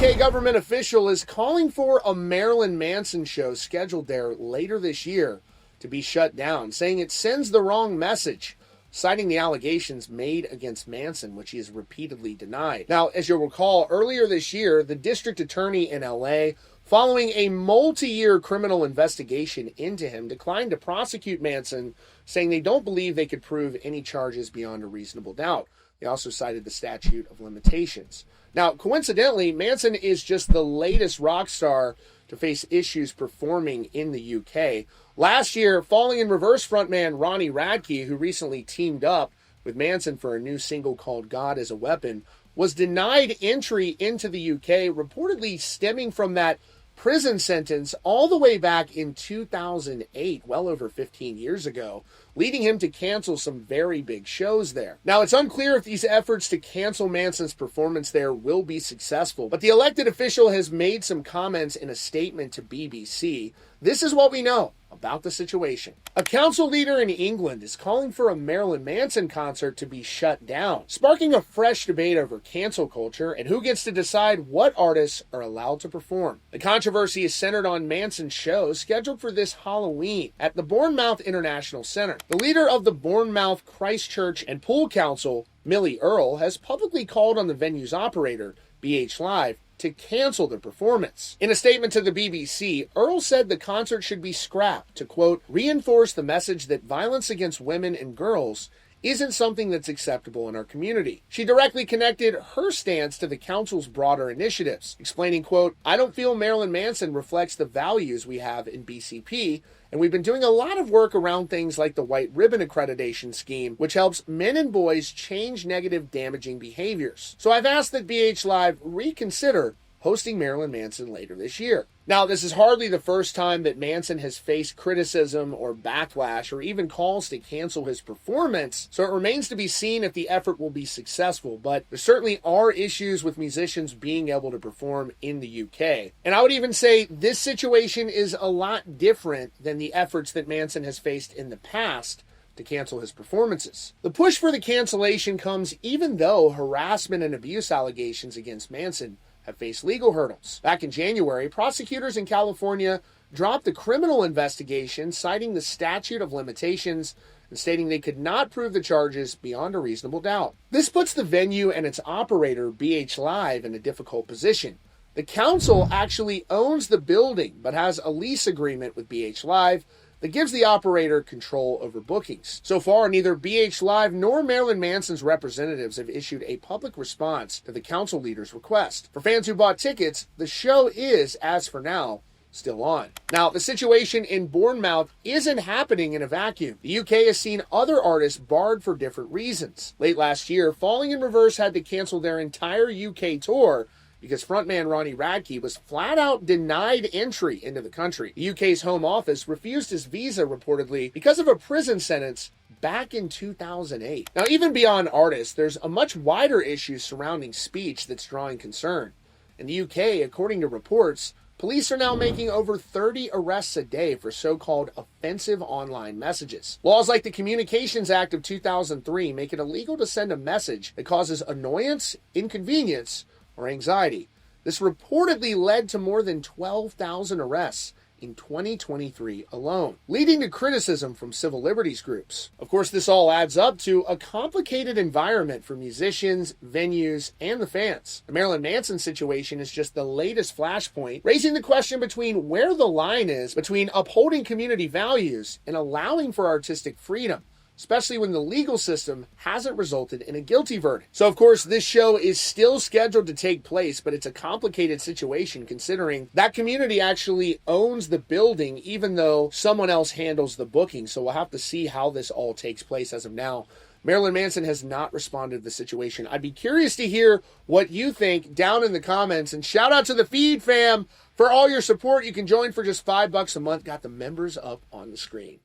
UK government official is calling for a Marilyn Manson show scheduled there later this year to be shut down, saying it sends the wrong message, citing the allegations made against Manson, which he has repeatedly denied. Now, as you'll recall, earlier this year, the district attorney in LA, following a multi-year criminal investigation into him, declined to prosecute Manson, saying they don't believe they could prove any charges beyond a reasonable doubt. They also cited the statute of limitations. Now, coincidentally, Manson is just the latest rock star to face issues performing in the UK. Last year, Falling in Reverse frontman Ronnie Radke, who recently teamed up with Manson for a new single called God is a Weapon, was denied entry into the UK, reportedly stemming from that prison sentence all the way back in 2008, well over 15 years ago, leading him to cancel some very big shows there. Now, it's unclear if these efforts to cancel Manson's performance there will be successful, but the elected official has made some comments in a statement to BBC. This is what we know about the situation. A council leader in England is calling for a Marilyn Manson concert to be shut down, sparking a fresh debate over cancel culture and who gets to decide what artists are allowed to perform. The controversy is centered on Manson's show scheduled for this Halloween at the Bournemouth International Centre. The leader of the Bournemouth Christchurch and Pool Council, Millie Earle, has publicly called on the venue's operator, BH Live, to cancel the performance. In a statement to the BBC, Earle said the concert should be scrapped to, quote, reinforce the message that violence against women and girls isn't something that's acceptable in our community. She directly connected her stance to the council's broader initiatives, explaining, quote, I don't feel Marilyn Manson reflects the values we have in BCP, and we've been doing a lot of work around things like the White Ribbon Accreditation Scheme, which helps men and boys change negative, damaging behaviors. So I've asked that BH Live reconsider hosting Marilyn Manson later this year. Now, this is hardly the first time that Manson has faced criticism or backlash or even calls to cancel his performance, so it remains to be seen if the effort will be successful, but there certainly are issues with musicians being able to perform in the UK. And I would even say this situation is a lot different than the efforts that Manson has faced in the past to cancel his performances. The push for the cancellation comes even though harassment and abuse allegations against Manson have faced legal hurdles. Back in January, prosecutors in California dropped a criminal investigation citing the statute of limitations and stating they could not prove the charges beyond a reasonable doubt. This puts the venue and its operator, BH Live, in a difficult position. The council actually owns the building, but has a lease agreement with BH Live that gives the operator control over bookings. So far, neither BH Live nor Marilyn Manson's representatives have issued a public response to the council leader's request. For fans who bought tickets, the show is, as for now, still on. Now, the situation in Bournemouth isn't happening in a vacuum. The UK has seen other artists barred for different reasons. Late last year, Falling in Reverse had to cancel their entire UK tour because frontman Ronnie Radke was flat out denied entry into the country. The UK's Home Office refused his visa reportedly because of a prison sentence back in 2008. Now, even beyond artists, there's a much wider issue surrounding speech that's drawing concern. In the UK, according to reports, police are now making over 30 arrests a day for so-called offensive online messages. Laws like the Communications Act of 2003 make it illegal to send a message that causes annoyance, inconvenience, or anxiety. This reportedly led to more than 12,000 arrests in 2023 alone, leading to criticism from civil liberties groups. Of course, this all adds up to a complicated environment for musicians, venues, and the fans. The Marilyn Manson situation is just the latest flashpoint, raising the question between where the line is between upholding community values and allowing for artistic freedom, especially when the legal system hasn't resulted in a guilty verdict. So, of course, this show is still scheduled to take place, but it's a complicated situation considering that community actually owns the building, even though someone else handles the booking. So we'll have to see how this all takes place. As of now, Marilyn Manson has not responded to the situation. I'd be curious to hear what you think down in the comments. And shout out to the Feed fam for all your support. You can join for just $5 a month. Got the members up on the screen.